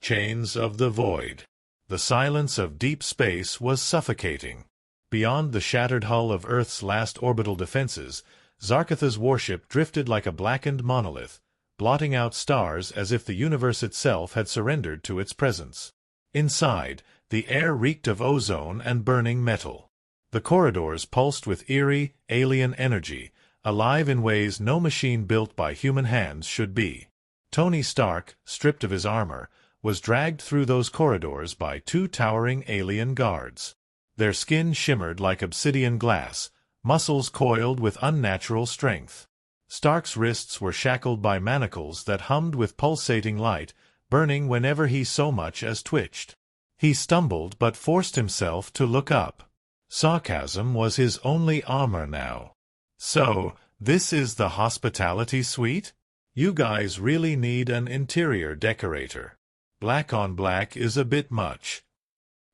Chains of the void. The silence of deep space was suffocating. Beyond the shattered hull of Earth's last orbital defenses, Zarkoth's warship drifted like a blackened monolith, blotting out stars as if the universe itself had surrendered to its presence. Inside, the air reeked of ozone and burning metal. The corridors pulsed with eerie, alien energy, alive in ways no machine built by human hands should be. Tony Stark, stripped of his armor, was dragged through those corridors by two towering alien guards. Their skin shimmered like obsidian glass, muscles coiled with unnatural strength. Stark's wrists were shackled by manacles that hummed with pulsating light, burning whenever he so much as twitched. He stumbled but forced himself to look up. Sarcasm was his only armor now. "So, this is the hospitality suite? You guys really need an interior decorator. Black on black is a bit much."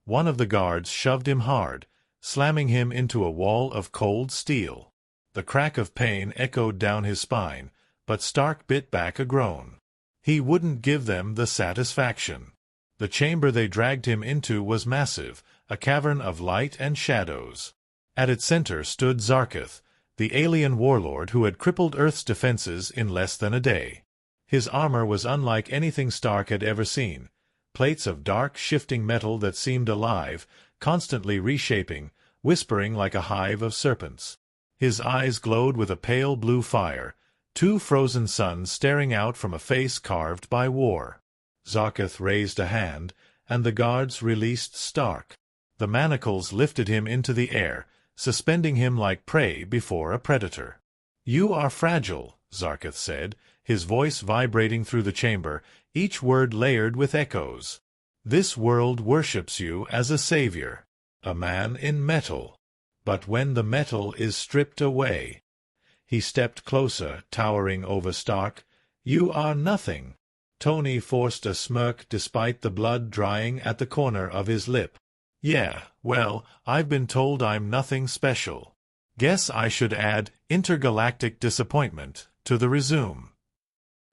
One of the guards shoved him hard, slamming him into a wall of cold steel. The crack of pain echoed down his spine, but Stark bit back a groan. He wouldn't give them the satisfaction. The chamber they dragged him into was massive, a cavern of light and shadows. At its center stood Zarkoth, the alien warlord who had crippled Earth's defenses in less than a day. His armor was unlike anything Stark had ever seen. Plates of dark, shifting metal that seemed alive, constantly reshaping, whispering like a hive of serpents. His eyes glowed with a pale blue fire, two frozen suns staring out from a face carved by war. Zarkoth raised a hand, and the guards released Stark. The manacles lifted him into the air, suspending him like prey before a predator. "You are fragile," Zarkoth said, his voice vibrating through the chamber, each word layered with echoes. "This world worships you as a savior, a man in metal. But when the metal is stripped away—" He stepped closer, towering over Stark. "You are nothing." Tony forced a smirk despite the blood drying at the corner of his lip. "Yeah, well, I've been told I'm nothing special. Guess I should add intergalactic disappointment to the resume."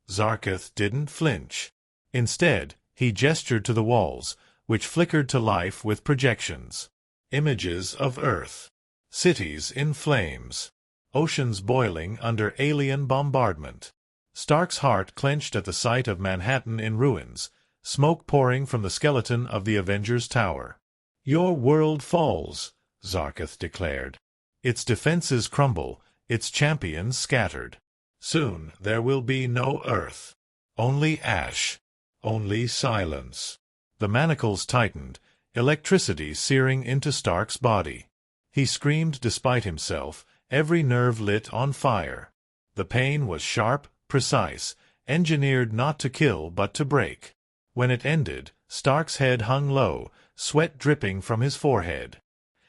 Zarkoth didn't flinch. Instead, he gestured to the walls, which flickered to life with projections. Images of Earth. Cities in flames. Oceans boiling under alien bombardment. Stark's heart clenched at the sight of Manhattan in ruins, smoke pouring from the skeleton of the Avengers Tower. "Your world falls," Zarkoth declared. "Its defenses crumble, its champions scattered. Soon there will be no Earth. Only ash. Only silence." The manacles tightened, electricity searing into Stark's body. He screamed despite himself, every nerve lit on fire. The pain was sharp, precise, engineered not to kill but to break. When it ended, Stark's head hung low, sweat dripping from his forehead.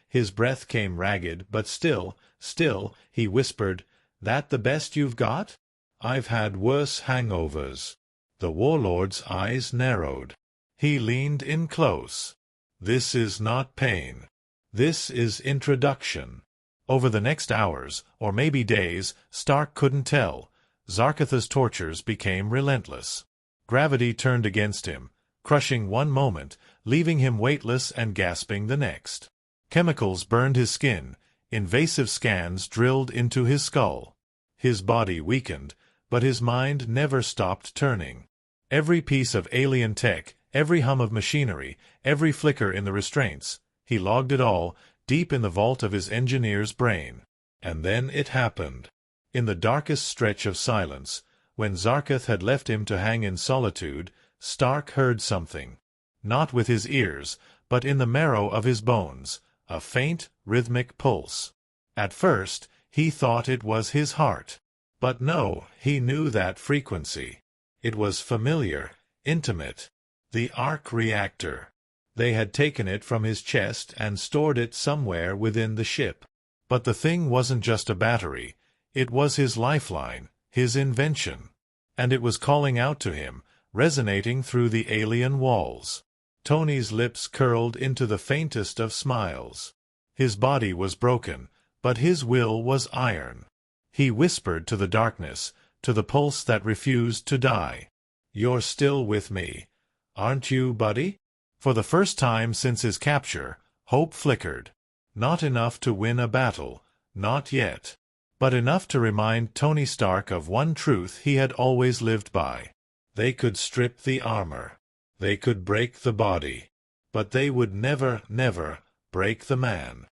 His breath came ragged, but still, he whispered, "That the best you've got? I've had worse hangovers." The warlord's eyes narrowed. He leaned in close. "This is not pain. This is introduction." Over the next hours, or maybe days, Stark couldn't tell, Zarkoth's tortures became relentless. Gravity turned against him, crushing one moment, leaving him weightless and gasping the next. Chemicals burned his skin, invasive scans drilled into his skull. His body weakened, but his mind never stopped turning. Every piece of alien tech, every hum of machinery, every flicker in the restraints, he logged it all, deep in the vault of his engineer's brain. And then it happened. In the darkest stretch of silence, when Zarkoth had left him to hang in solitude, Stark heard something. Not with his ears, but in the marrow of his bones, a faint, rhythmic pulse. At first, he thought it was his heart. But no, he knew that frequency. It was familiar, intimate. The arc reactor. They had taken it from his chest and stored it somewhere within the ship. But the thing wasn't just a battery. It was his lifeline, his invention. And it was calling out to him, resonating through the alien walls. Tony's lips curled into the faintest of smiles. His body was broken, but his will was iron. He whispered to the darkness, to the pulse that refused to die. "You're still with me. Aren't you, buddy? For the first time since his capture, hope flickered. Not enough to win a battle, not yet. But enough to remind Tony Stark of one truth he had always lived by. They could strip the armor. They could break the body. But they would never, never break the man.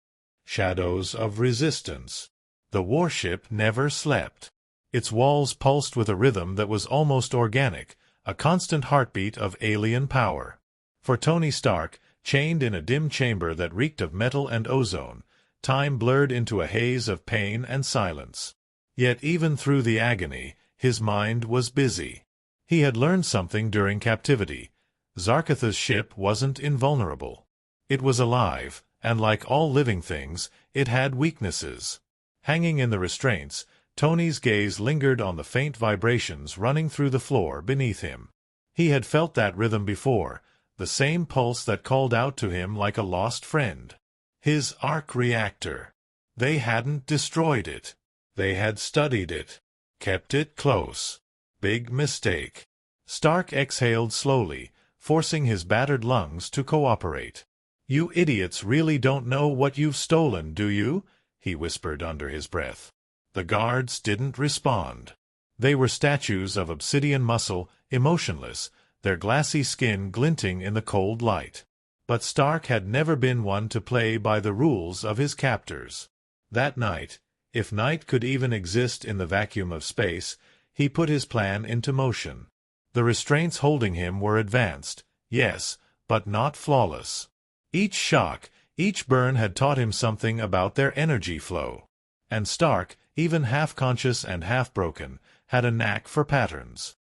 Shadows of resistance. The warship never slept. Its walls pulsed with a rhythm that was almost organic, a constant heartbeat of alien power. For Tony Stark, chained in a dim chamber that reeked of metal and ozone, time blurred into a haze of pain and silence. Yet even through the agony, his mind was busy. He had learned something during captivity. Zarkoth's ship wasn't invulnerable. It was alive, and like all living things, it had weaknesses. Hanging in the restraints, Tony's gaze lingered on the faint vibrations running through the floor beneath him. He had felt that rhythm before, the same pulse that called out to him like a lost friend. His arc reactor. They hadn't destroyed it. They had studied it. Kept it close. Big mistake. Stark exhaled slowly, forcing his battered lungs to cooperate. "You idiots really don't know what you've stolen, do you?" he whispered under his breath. The guards didn't respond. They were statues of obsidian muscle, emotionless, their glassy skin glinting in the cold light. But Stark had never been one to play by the rules of his captors. That night, if night could even exist in the vacuum of space, he put his plan into motion. The restraints holding him were advanced, yes, but not flawless. Each shock, each burn had taught him something about their energy flow. And Stark, even half-conscious and half-broken, had a knack for patterns.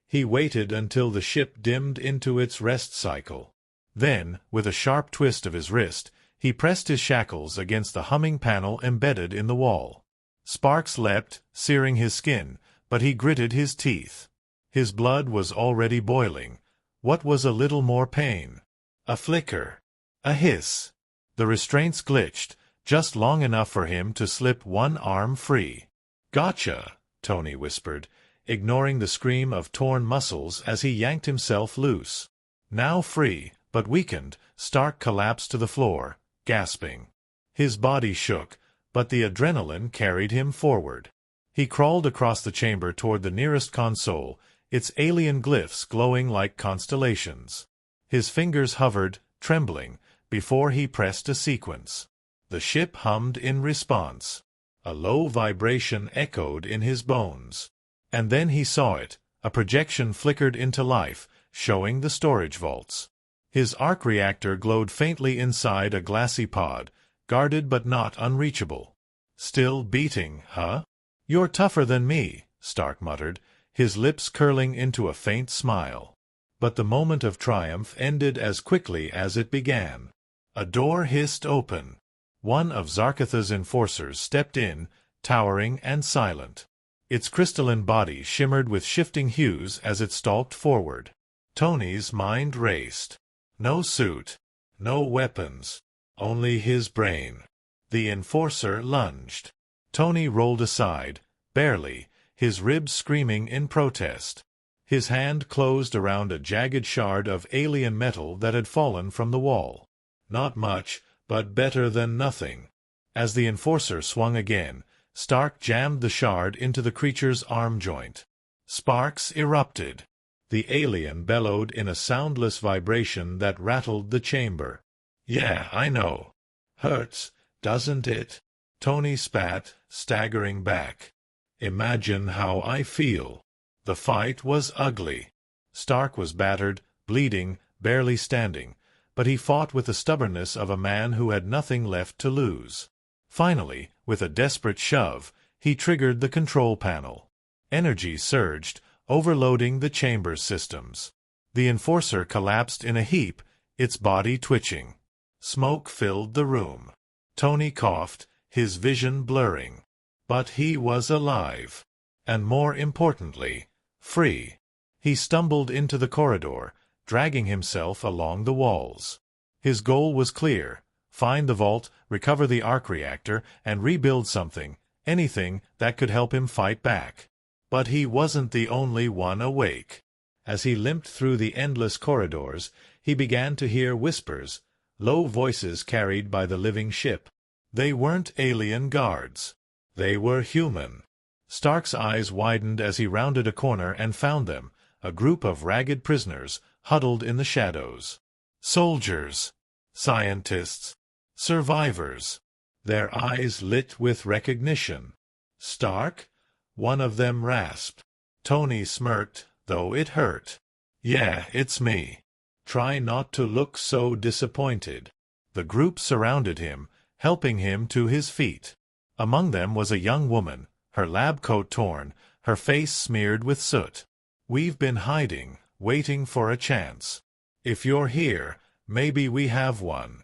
He waited until the ship dimmed into its rest cycle. Then, with a sharp twist of his wrist, he pressed his shackles against the humming panel embedded in the wall. Sparks leapt, searing his skin, but he gritted his teeth. His blood was already boiling. What was a little more pain? A flicker. A hiss. The restraints glitched, just long enough for him to slip one arm free. "Gotcha," Tony whispered, ignoring the scream of torn muscles as he yanked himself loose. Now free, but weakened, Stark collapsed to the floor, gasping. His body shook, but the adrenaline carried him forward. He crawled across the chamber toward the nearest console, its alien glyphs glowing like constellations. His fingers hovered, trembling, before he pressed a sequence. The ship hummed in response. A low vibration echoed in his bones. And then he saw it. A projection flickered into life, showing the storage vaults. His arc reactor glowed faintly inside a glassy pod, guarded but not unreachable. "Still beating, huh? You're tougher than me," Stark muttered, his lips curling into a faint smile. But the moment of triumph ended as quickly as it began. A door hissed open. One of Zarkoth's enforcers stepped in, towering and silent. Its crystalline body shimmered with shifting hues as it stalked forward. Tony's mind raced. No suit, no weapons, only his brain. The enforcer lunged. Tony rolled aside, barely, his ribs screaming in protest. His hand closed around a jagged shard of alien metal that had fallen from the wall. Not much, but better than nothing. As the enforcer swung again, Stark jammed the shard into the creature's arm joint. Sparks erupted. The alien bellowed in a soundless vibration that rattled the chamber. "Yeah, I know. Hurts, doesn't it?" Tony spat, staggering back. "Imagine how I feel." The fight was ugly. Stark was battered, bleeding, barely standing, but he fought with the stubbornness of a man who had nothing left to lose. Finally, with a desperate shove, he triggered the control panel. Energy surged, overloading the chamber's systems. The enforcer collapsed in a heap, its body twitching. Smoke filled the room. Tony coughed, his vision blurring. But he was alive. And more importantly, free. He stumbled into the corridor, dragging himself along the walls. His goal was clear: find the vault, recover the arc reactor, and rebuild something, anything that could help him fight back. But he wasn't the only one awake. As he limped through the endless corridors, he began to hear whispers, low voices carried by the living ship. They weren't alien guards. They were human. Stark's eyes widened as he rounded a corner and found them, a group of ragged prisoners, huddled in the shadows. Soldiers, scientists, survivors. Their eyes lit with recognition. "Stark?" one of them rasped. Tony smirked, though it hurt. "Yeah, it's me. Try not to look so disappointed." The group surrounded him, helping him to his feet. Among them was a young woman, her lab coat torn, her face smeared with soot. "We've been hiding, waiting for a chance. If you're here, maybe we have one."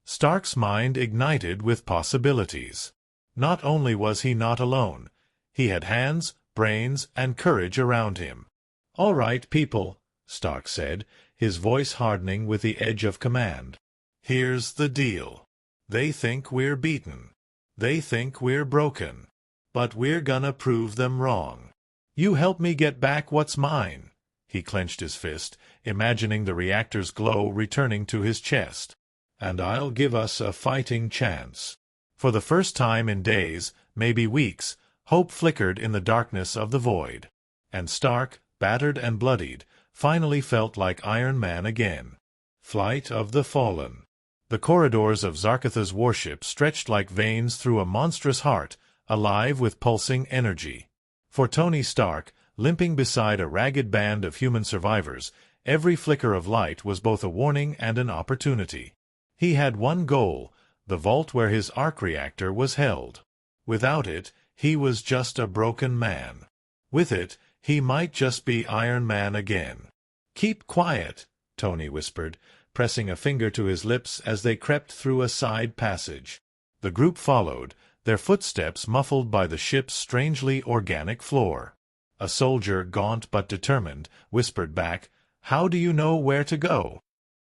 Stark's mind ignited with possibilities. Not only was he not alone, he had hands, brains, and courage around him. "All right, people," Stark said, his voice hardening with the edge of command. "Here's the deal. They think we're beaten. They think we're broken. But we're gonna prove them wrong. You help me get back what's mine." He clenched his fist, imagining the reactor's glow returning to his chest. "And I'll give us a fighting chance." For the first time in days, maybe weeks, hope flickered in the darkness of the void. And Stark, battered and bloodied, finally felt like Iron Man again. Flight of the Fallen. The corridors of Zarkoth's warship stretched like veins through a monstrous heart, alive with pulsing energy. For Tony Stark, limping beside a ragged band of human survivors, every flicker of light was both a warning and an opportunity. He had one goal, the vault where his arc reactor was held. Without it, he was just a broken man. With it, he might just be Iron Man again. "Keep quiet," Tony whispered, pressing a finger to his lips as they crept through a side passage. The group followed, their footsteps muffled by the ship's strangely organic floor. A soldier, gaunt but determined, whispered back, "How do you know where to go?"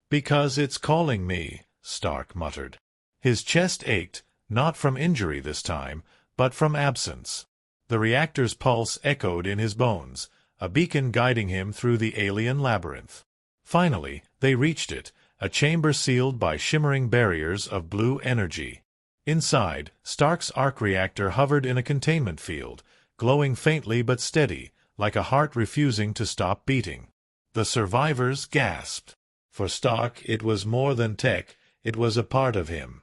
"Because it's calling me," Stark muttered. His chest ached, not from injury this time, but from absence. The reactor's pulse echoed in his bones, a beacon guiding him through the alien labyrinth. Finally, they reached it, a chamber sealed by shimmering barriers of blue energy. Inside, Stark's arc reactor hovered in a containment field, glowing faintly but steady, like a heart refusing to stop beating. The survivors gasped. For Stark, it was more than tech, it was a part of him.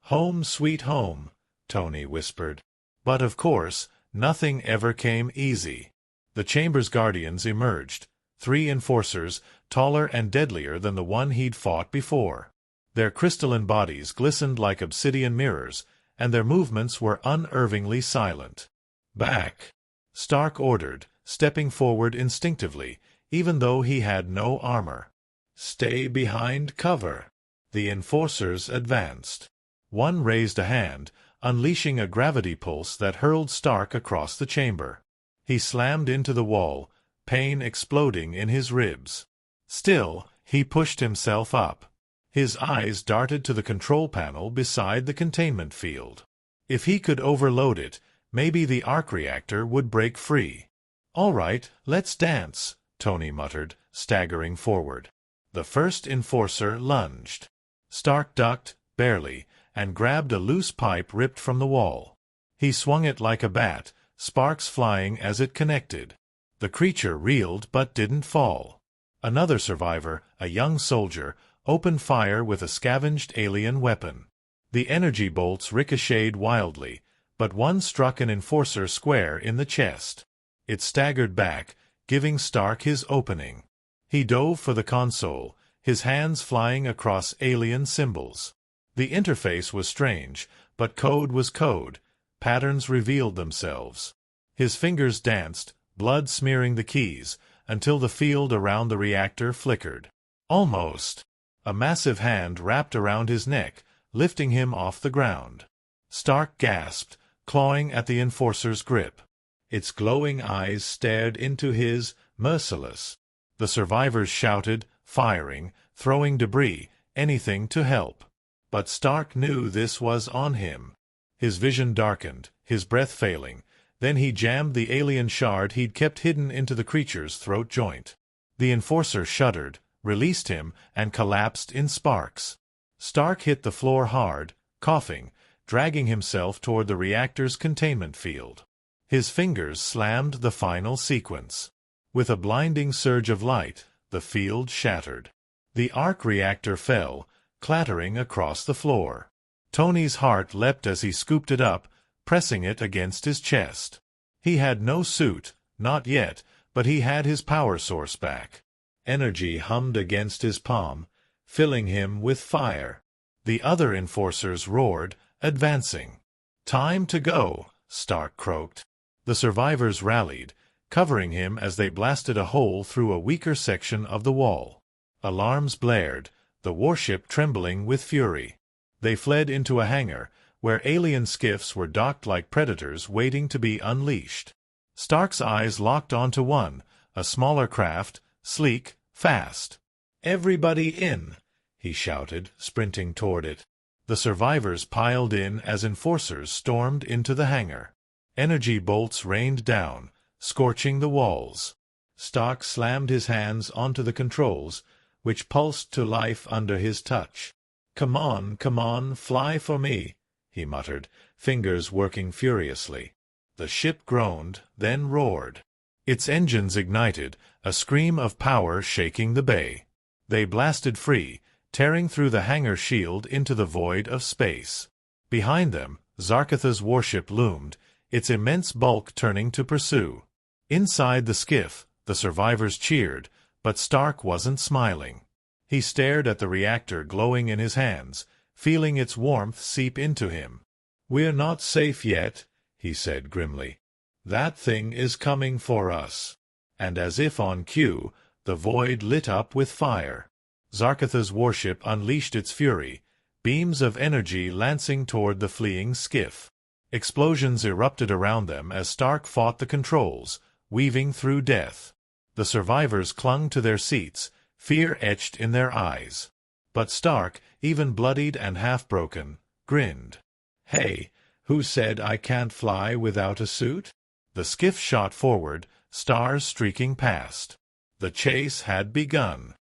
"Home sweet home," Tony whispered. But of course, nothing ever came easy. The chamber's guardians emerged, 3 enforcers, taller and deadlier than the one he'd fought before. Their crystalline bodies glistened like obsidian mirrors, and their movements were unervingly silent. "Back," Stark ordered, stepping forward instinctively, even though he had no armor. "Stay behind cover." The enforcers advanced. One raised a hand, unleashing a gravity pulse that hurled Stark across the chamber. He slammed into the wall, pain exploding in his ribs. Still, he pushed himself up. His eyes darted to the control panel beside the containment field. If he could overload it, maybe the arc reactor would break free. "All right, let's dance," Tony muttered, staggering forward. The first enforcer lunged. Stark ducked, barely, and grabbed a loose pipe ripped from the wall. He swung it like a bat, sparks flying as it connected. The creature reeled but didn't fall. Another survivor, a young soldier, opened fire with a scavenged alien weapon. The energy bolts ricocheted wildly, but one struck an enforcer square in the chest. It staggered back, giving Stark his opening. He dove for the console, his hands flying across alien symbols. The interface was strange, but code was code. Patterns revealed themselves. His fingers danced, blood smearing the keys, until the field around the reactor flickered. Almost. A massive hand wrapped around his neck, lifting him off the ground. Stark gasped, clawing at the enforcer's grip. Its glowing eyes stared into his, merciless. The survivors shouted, firing, throwing debris, anything to help. But Stark knew this was on him. His vision darkened, his breath failing. Then he jammed the alien shard he'd kept hidden into the creature's throat joint. The enforcer shuddered, released him, and collapsed in sparks. Stark hit the floor hard, coughing, dragging himself toward the reactor's containment field. His fingers slammed the final sequence. With a blinding surge of light, the field shattered. The arc reactor fell, clattering across the floor. Tony's heart leapt as he scooped it up, pressing it against his chest. He had no suit, not yet, but he had his power source back. Energy hummed against his palm, filling him with fire. The other enforcers roared, advancing. "Time to go," Stark croaked. The survivors rallied, covering him as they blasted a hole through a weaker section of the wall. Alarms blared, the warship trembling with fury. They fled into a hangar, where alien skiffs were docked like predators waiting to be unleashed. Stark's eyes locked onto one, a smaller craft, sleek, fast. "Everybody in!" he shouted, sprinting toward it. The survivors piled in as enforcers stormed into the hangar. Energy bolts rained down, scorching the walls. Stark slammed his hands onto the controls, which pulsed to life under his touch. Come on, fly for me," he muttered, fingers working furiously. The ship groaned, then roared. Its engines ignited, a scream of power shaking the bay. They blasted free, tearing through the hangar shield into the void of space. Behind them, Zarkoth's warship loomed, its immense bulk turning to pursue. Inside the skiff, the survivors cheered, but Stark wasn't smiling. He stared at the reactor glowing in his hands, feeling its warmth seep into him. "We're not safe yet," he said grimly. "That thing is coming for us." And as if on cue, the void lit up with fire. Zarkoth's warship unleashed its fury, beams of energy lancing toward the fleeing skiff. Explosions erupted around them as Stark fought the controls, weaving through death. The survivors clung to their seats, fear etched in their eyes. But Stark, even bloodied and half-broken, grinned. "Hey, who said I can't fly without a suit?" The skiff shot forward, stars streaking past. The chase had begun.